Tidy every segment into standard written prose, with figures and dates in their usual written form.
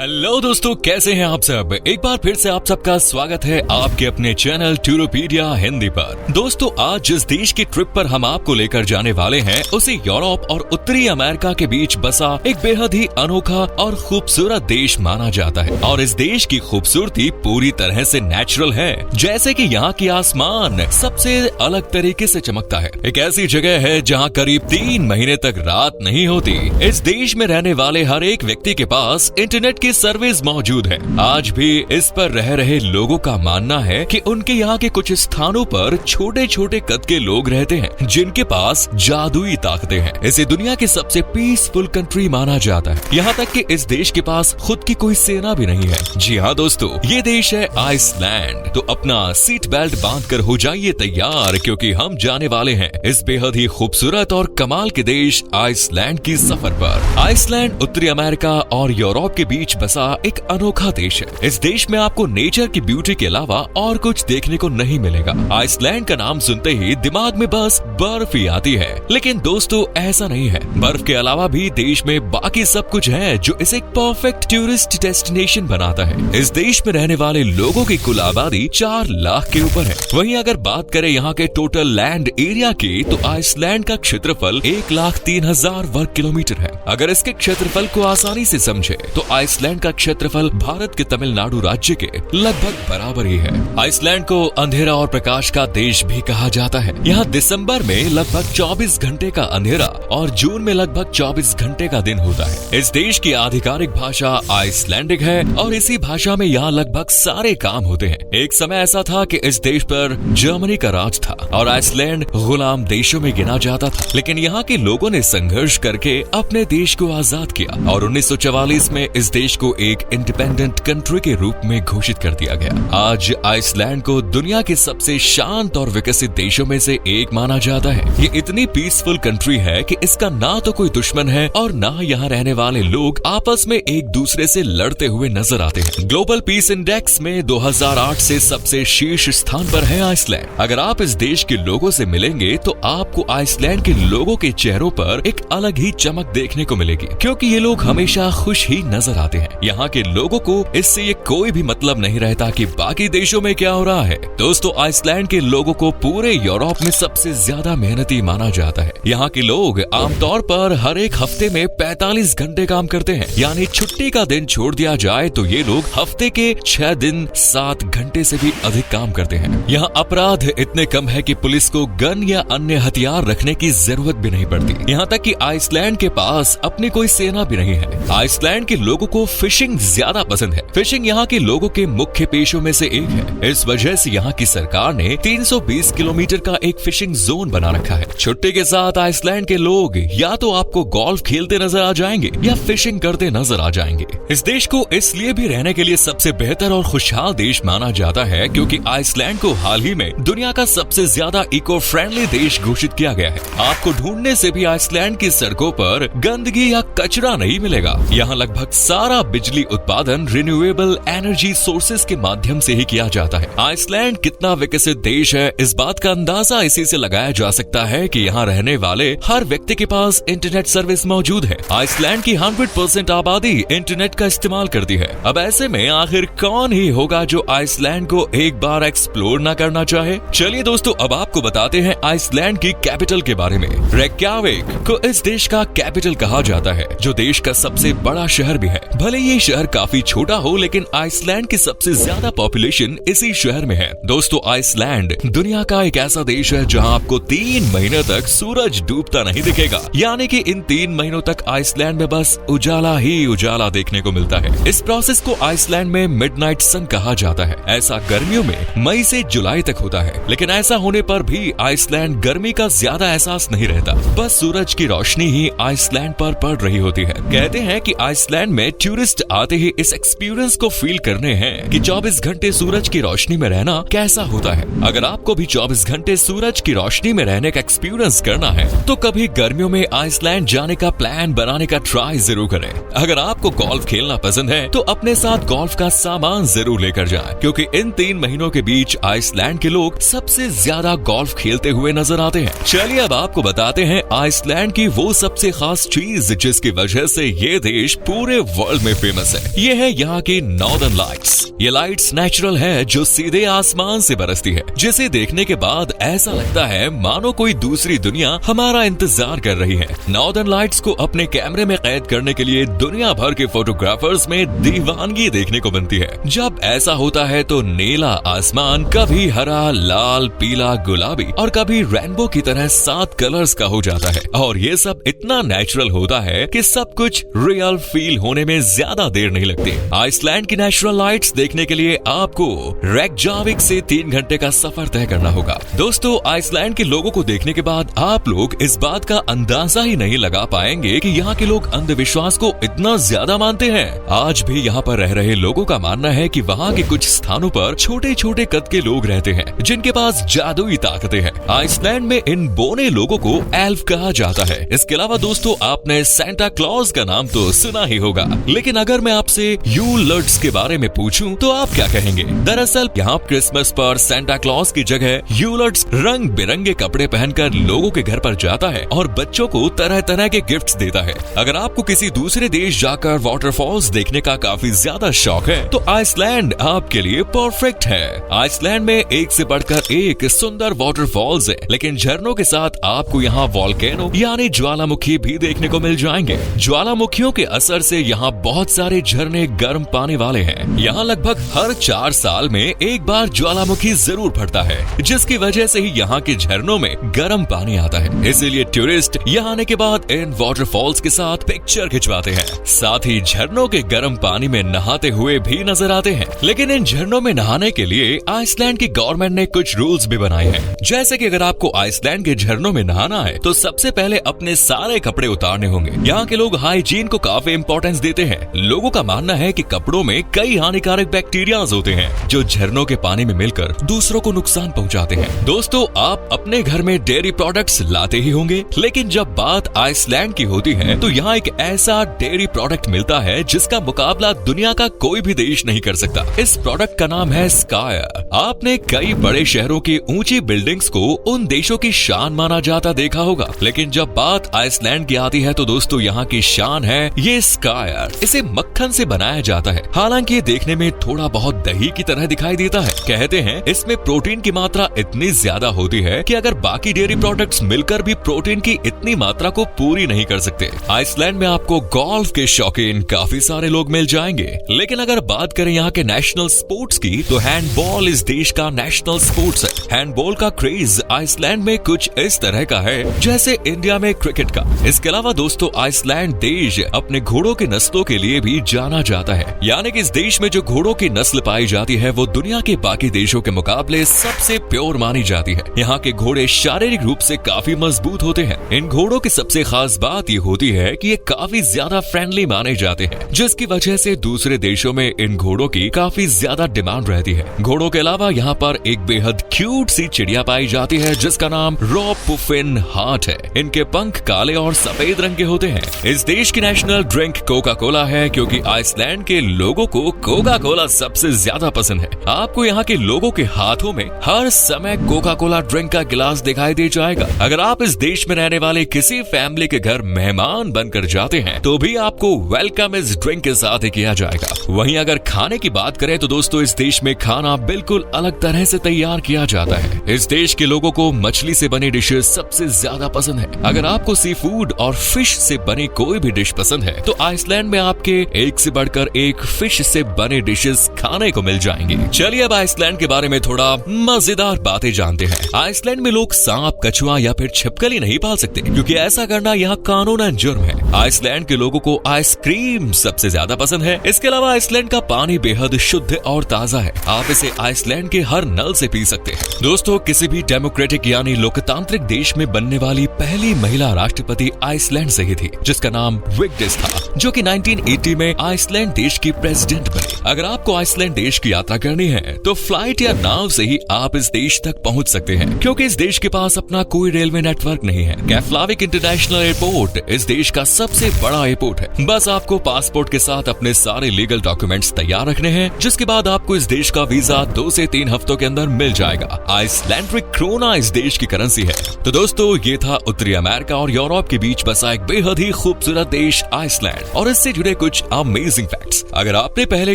Hello दोस्तों, कैसे हैं आप सब। एक बार फिर से आप सबका स्वागत है आपके अपने चैनल टूरोपीडिया हिंदी पर। दोस्तों, आज जिस देश की ट्रिप पर हम आपको लेकर जाने वाले हैं उसे यूरोप और उत्तरी अमेरिका के बीच बसा एक बेहद ही अनोखा और खूबसूरत देश माना जाता है। और इस देश की खूबसूरती पूरी तरह से नेचुरल है, जैसे कि यहाँ की आसमान सबसे अलग तरीके से चमकता है। एक ऐसी जगह है जहाँ करीब 3 महीने तक रात नहीं होती। इस देश में रहने वाले हर एक व्यक्ति के पास इंटरनेट की सर्विस मौजूद है। आज भी इस पर रह रहे लोगों का मानना है कि उनके यहाँ के कुछ स्थानों पर छोटे छोटे कद के लोग रहते हैं जिनके पास जादुई ताकतें हैं। इसे दुनिया की सबसे पीसफुल कंट्री माना जाता है। यहाँ तक कि इस देश के पास खुद की कोई सेना भी नहीं है। जी हाँ दोस्तों, ये देश है आइसलैंड। तो अपना सीट बेल्ट बांध कर हो जाइए तैयार, क्योंकि हम जाने वाले हैं इस बेहद ही खूबसूरत और कमाल के देश आइसलैंड की सफर पर। आइसलैंड उत्तरी अमेरिका और यूरोप के बीच बसा एक अनोखा देश है। इस देश में आपको नेचर की ब्यूटी के अलावा और कुछ देखने को नहीं मिलेगा। आइसलैंड का नाम सुनते ही दिमाग में बस बर्फ ही आती है, लेकिन दोस्तों ऐसा नहीं है। बर्फ के अलावा भी देश में बाकी सब कुछ है जो इसे एक परफेक्ट टूरिस्ट डेस्टिनेशन बनाता है। इस देश में रहने वाले लोगों की कुल आबादी 4 लाख के ऊपर है। वहीं अगर बात करें यहाँ के टोटल लैंड एरिया की, तो आइसलैंड का क्षेत्रफल 1,03,000 वर्ग किलोमीटर है। अगर इसके क्षेत्रफल को आसानी से समझे तो आइसलैंड का क्षेत्रफल भारत के तमिलनाडु राज्य के लगभग बराबर ही है। आइसलैंड को अंधेरा और प्रकाश का देश भी कहा जाता है। यहाँ दिसंबर में लगभग 24 घंटे का अंधेरा और जून में लगभग 24 घंटे का दिन होता है। इस देश की आधिकारिक भाषा आइसलैंडिक है और इसी भाषा में यहाँ लगभग सारे काम होते हैं। एक समय ऐसा था कि इस देश पर जर्मनी का राज था और आइसलैंड गुलाम देशों में गिना जाता था, लेकिन यहाँ के लोगों ने संघर्ष करके अपने देश को आजाद किया और 1944 में इस देश को एक इंडिपेंडेंट कंट्री के रूप में घोषित कर दिया गया। आज आइसलैंड को दुनिया के सबसे शांत और विकसित देशों में से एक माना जाता है। ये इतनी पीसफुल कंट्री है कि इसका ना तो कोई दुश्मन है और ना यहाँ रहने वाले लोग आपस में एक दूसरे से लड़ते हुए नजर आते हैं। ग्लोबल पीस इंडेक्स में 2008 से सबसे शीर्ष स्थान पर है आइसलैंड। अगर आप इस देश के लोगों से मिलेंगे तो आपको आइसलैंड के लोगों के चेहरों पर एक अलग ही चमक देखने को मिलेगी, क्योंकि ये लोग हमेशा खुश ही नजर आते हैं। यहाँ के लोगों को इससे ये कोई भी मतलब नहीं रहता कि बाकी देशों में क्या हो रहा है। दोस्तों, आइसलैंड के लोगों को पूरे यूरोप में सबसे ज्यादा मेहनती माना जाता है। यहाँ के लोग आमतौर पर हर एक हफ्ते में 45 घंटे काम करते हैं, यानी छुट्टी का दिन छोड़ दिया जाए तो ये लोग हफ्ते के 6 दिन 7 घंटे से भी अधिक काम करते हैं। यहाँ अपराध इतने कम है कि पुलिस को गन या अन्य हथियार रखने की जरूरत भी नहीं पड़ती। यहाँ तक कि आइसलैंड के पास अपनी कोई सेना भी नहीं है। आइसलैंड के लोगों को फिशिंग ज्यादा पसंद है। फिशिंग यहाँ के लोगों के मुख्य पेशों में से एक है। इस वजह से यहाँ की सरकार ने 320 किलोमीटर का एक फिशिंग जोन बना रखा है। छुट्टी के साथ आइसलैंड के लोग या तो आपको गोल्फ खेलते नजर आ जाएंगे या फिशिंग करते नजर आ जाएंगे। इस देश को इसलिए भी रहने के लिए सबसे बेहतर और खुशहाल देश माना जाता है क्योंकि आइसलैंड को हाल ही में दुनिया का सबसे ज्यादा इको फ्रेंडली देश घोषित किया गया है। आपको ढूंढने से भी आइसलैंड की सड़कों पर गंदगी या कचरा नहीं मिलेगा। यहाँ लगभग सारा बिजली उत्पादन रिन्यूएबल एनर्जी सोर्सेज के माध्यम से ही किया जाता है। आइसलैंड कितना विकसित देश है, इस बात का अंदाजा इसी से लगाया जा सकता है कि यहाँ रहने वाले हर व्यक्ति के पास इंटरनेट सर्विस मौजूद है। आइसलैंड की 100% आबादी इंटरनेट का इस्तेमाल करती है। अब ऐसे में आखिर कौन ही होगा जो आइसलैंड को एक बार एक्सप्लोर न करना चाहे। चलिए दोस्तों, अब आपको बताते हैं आइसलैंड की कैपिटल के बारे में। रेक्याविक को इस देश का कैपिटल कहा जाता है, जो देश का सबसे बड़ा शहर भी है। भले ये शहर काफी छोटा हो, लेकिन आइसलैंड की सबसे ज्यादा पॉपुलेशन इसी शहर में है। दोस्तों, आइसलैंड दुनिया का एक ऐसा देश है जहां आपको 3 महीने तक सूरज डूबता नहीं दिखेगा, यानी कि इन 3 महीनों तक आइसलैंड में बस उजाला ही उजाला देखने को मिलता है। इस प्रोसेस को आइसलैंड में मिडनाइट सन कहा जाता है। ऐसा गर्मियों में मई से जुलाई तक होता है, लेकिन ऐसा होने पर भी आइसलैंड गर्मी का ज्यादा एहसास नहीं रहता। बस सूरज की रोशनी ही आइसलैंड पर पड़ रही होती है। कहते हैं कि आइसलैंड में टूरिस्ट आते ही इस एक्सपीरियंस को फील करने हैं कि 24 घंटे सूरज की रोशनी में रहना कैसा होता है। अगर आपको भी 24 घंटे सूरज की रोशनी में रहने का एक्सपीरियंस करना है तो कभी गर्मियों में आइसलैंड जाने का प्लान बनाने का ट्राई जरूर करें। अगर आपको गोल्फ खेलना पसंद है तो अपने साथ गोल्फ का सामान जरूर लेकर जाएं, क्योंकि इन 3 महीनों के बीच आइसलैंड के लोग सबसे ज्यादा गोल्फ खेलते हुए नजर आते हैं। चलिए अब आपको बताते हैं आइसलैंड की वो सबसे खास चीज जिसकी वजह से ये देश पूरे वर्ल्ड में लिए फेमस है। ये है यहाँ की नॉर्दर्न लाइट्स। ये लाइट्स नेचुरल है जो सीधे आसमान से बरसती है, जिसे देखने के बाद ऐसा लगता है मानो कोई दूसरी दुनिया हमारा इंतजार कर रही है। नॉर्दर्न लाइट्स को अपने कैमरे में कैद करने के लिए दुनिया भर के फोटोग्राफर्स में दीवानगी देखने को बनती है। जब ऐसा होता है तो नीला आसमान कभी हरा, लाल, पीला, गुलाबी और कभी रेनबो की तरह 7 कलर्स का हो जाता है। और ये सब इतना नेचुरल होता है कि सब कुछ रियल फील होने में ज्यादा देर नहीं लगती। आइसलैंड की नेचुरल लाइट्स देखने के लिए आपको रेकजाविक से 3 घंटे का सफर तय करना होगा। दोस्तों, आइसलैंड के लोगों को देखने के बाद आप लोग इस बात का अंदाजा ही नहीं लगा पाएंगे कि यहाँ के लोग अंधविश्वास को इतना ज्यादा मानते हैं। आज भी यहाँ पर रह रहे लोगों का मानना है कि वहाँ के कुछ स्थानों पर छोटे छोटे कद के लोग रहते हैं जिनके पास जादुई ताकतें हैं। आइसलैंड में इन बोने लोगों को एल्फ कहा जाता है। इसके अलावा दोस्तों, आपने सेंटा क्लॉज का नाम तो सुना ही होगा, लेकिन अगर मैं आपसे यूल लर्ड्स के बारे में पूछूं तो आप क्या कहेंगे? दरअसल यहाँ क्रिसमस पर सेंटा क्लॉज की जगह यूलर्ड्स रंग बिरंगे कपड़े पहनकर लोगों के घर पर जाता है और बच्चों को तरह तरह के गिफ्ट्स देता है। अगर आपको किसी दूसरे देश जाकर वाटरफॉल्स देखने का काफी ज्यादा शौक है तो आइसलैंड आपके लिए परफेक्ट है। आइसलैंड में एक से बढ़कर एक सुंदर वाटरफॉल्स है, लेकिन झरनों के साथ आपको यहाँ वॉल्केनो यानी ज्वालामुखी भी देखने को मिल जाएंगे। ज्वालामुखियों के असर से यहाँ बहुत सारे झरने गर्म पानी वाले हैं। यहाँ लगभग हर 4 साल में एक बार ज्वालामुखी जरूर फटता है, जिसकी वजह से ही यहाँ के झरनों में गर्म पानी आता है। इसीलिए टूरिस्ट यहाँ आने के बाद इन वाटरफॉल्स के साथ पिक्चर खिंचवाते हैं, साथ ही झरनों के गर्म पानी में नहाते हुए भी नजर आते हैं। लेकिन इन झरनों में नहाने के लिए आइसलैंड की गवर्नमेंट ने कुछ रूल्स भी बनाए हैं, जैसे कि अगर आपको आइसलैंड के झरनों में नहाना है तो सबसे पहले अपने सारे कपड़े उतारने होंगे। यहाँ के लोग हाइजीन को काफी इंपॉर्टेंस देते हैं। लोगों का मानना है कि कपड़ों में कई हानिकारक बैक्टीरियाज होते हैं जो झरनों के पानी में मिलकर दूसरों को नुकसान पहुंचाते हैं। दोस्तों, आप अपने घर में डेयरी प्रोडक्ट्स लाते ही होंगे, लेकिन जब बात आइसलैंड की होती है तो यहाँ एक ऐसा डेयरी प्रोडक्ट मिलता है जिसका मुकाबला दुनिया का कोई भी देश नहीं कर सकता। इस प्रोडक्ट का नाम है स्कायर। आपने कई बड़े शहरों की ऊंची बिल्डिंग्स को उन देशों की शान माना जाता देखा होगा, लेकिन जब बात आइसलैंड की आती है तो दोस्तों यहाँ की शान है ये स्कायर। इसे मक्खन से बनाया जाता है। हालांकि ये देखने में थोड़ा बहुत दही की तरह दिखाई देता है। कहते हैं इसमें प्रोटीन की मात्रा इतनी ज्यादा होती है कि अगर बाकी डेयरी प्रोडक्ट्स मिलकर भी प्रोटीन की इतनी मात्रा को पूरी नहीं कर सकते। आइसलैंड में आपको गोल्फ के शौकीन काफी सारे लोग मिल जाएंगे, लेकिन अगर बात करें यहाँ के नेशनल स्पोर्ट्स की तो हैंडबॉल इस देश का नेशनल स्पोर्ट्स है। हैंडबॉल का क्रेज आइसलैंड में कुछ इस तरह का है जैसे इंडिया में क्रिकेट का। इसके अलावा दोस्तों, आइसलैंड देश अपने घोड़ों की नस्लों के लिए भी जाना जाता है, यानी कि इस देश में जो घोड़ों की नस्ल पाई जाती है वो दुनिया के बाकी देशों के मुकाबले सबसे प्योर मानी जाती है। यहाँ के घोड़े शारीरिक रूप से काफी मजबूत होते हैं। इन घोड़ों की सबसे खास बात ये होती है कि ये काफी ज्यादा फ्रेंडली माने जाते हैं, जिसकी वजह से दूसरे देशों में इन घोड़ों की काफी ज्यादा डिमांड रहती है। घोड़ों के अलावा यहाँ पर एक बेहद क्यूट सी चिड़िया पाई जाती है जिसका नाम रॉ पुफिन हार्ट है। इनके पंख काले और सफेद रंग के होते हैं। इस देश की नेशनल ड्रिंक कोका कोला है, क्योंकि आइसलैंड के लोगों को कोका कोला सबसे ज्यादा पसंद है। आपको यहाँ के लोगों के हाथों में हर समय कोका कोला ड्रिंक का गिलास दिखाई दे जाएगा। अगर आप इस देश में रहने वाले किसी फैमिली के घर मेहमान बनकर जाते हैं तो भी आपको वेलकम इस ड्रिंक के साथ ही किया जाएगा। वहीं अगर खाने की बात करें तो दोस्तों, इस देश में खाना बिल्कुल अलग तरह से तैयार किया जाता है। इस देश के लोगों को मछली से बनी डिशेस सबसे ज्यादा पसंद है। अगर आपको सी फूड और फिश से बनी कोई भी डिश पसंद है तो आइसलैंड में आपके एक से बढ़कर एक फिश से बने डिशेस खाने को मिल जाएंगी। चलिए अब आइसलैंड के बारे में थोड़ा मजेदार बातें जानते हैं। आइसलैंड में लोग सांप, कछुआ या फिर छिपकली नहीं पाल सकते, क्योंकि ऐसा करना यहाँ कानूनन जुर्म है। आइसलैंड के लोगों को आइसक्रीम सबसे ज्यादा पसंद है। इसके अलावा आइसलैंड का पानी बेहद शुद्ध और ताजा है। आप इसे आइसलैंड के हर नल से पी सकते हैं। दोस्तों, किसी भी डेमोक्रेटिक यानी लोकतांत्रिक देश में बनने वाली पहली महिला राष्ट्रपति आइसलैंड से ही थी, जिसका नाम विग्डिस था, जो कि 1980 में आइसलैंड देश की प्रेसिडेंट बनी। अगर आपको आइसलैंड देश की यात्रा करनी है तो फ्लाइट या नाव से ही आप इस देश तक पहुंच सकते हैं, क्योंकि इस देश के पास अपना कोई रेलवे नेटवर्क नहीं है। कैफ्लाविक इंटरनेशनल एयरपोर्ट इस देश का सबसे बड़ा एयरपोर्ट है। बस आपको पासपोर्ट के साथ अपने सारे लीगल डॉक्यूमेंट्स तैयार रखने हैं, जिसके बाद आपको इस देश का वीजा 2 से 3 हफ्तों के अंदर मिल जाएगा। आइसलैंड्रिक क्रोना इस देश की करेंसी है। तो दोस्तों, ये था उत्तरी अमेरिका और यूरोप के बीच बसा एक बेहद ही खूबसूरत देश आइसलैंड। लैंड और इससे जुड़े कुछ अमेजिंग फैक्ट्स। अगर आपने पहले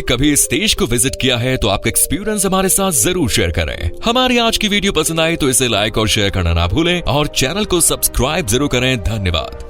कभी इस देश को विजिट किया है तो आपका एक्सपीरियंस हमारे साथ जरूर शेयर करें। हमारी आज की वीडियो पसंद आई तो इसे लाइक और शेयर करना ना भूलें और चैनल को सब्सक्राइब जरूर करें। धन्यवाद।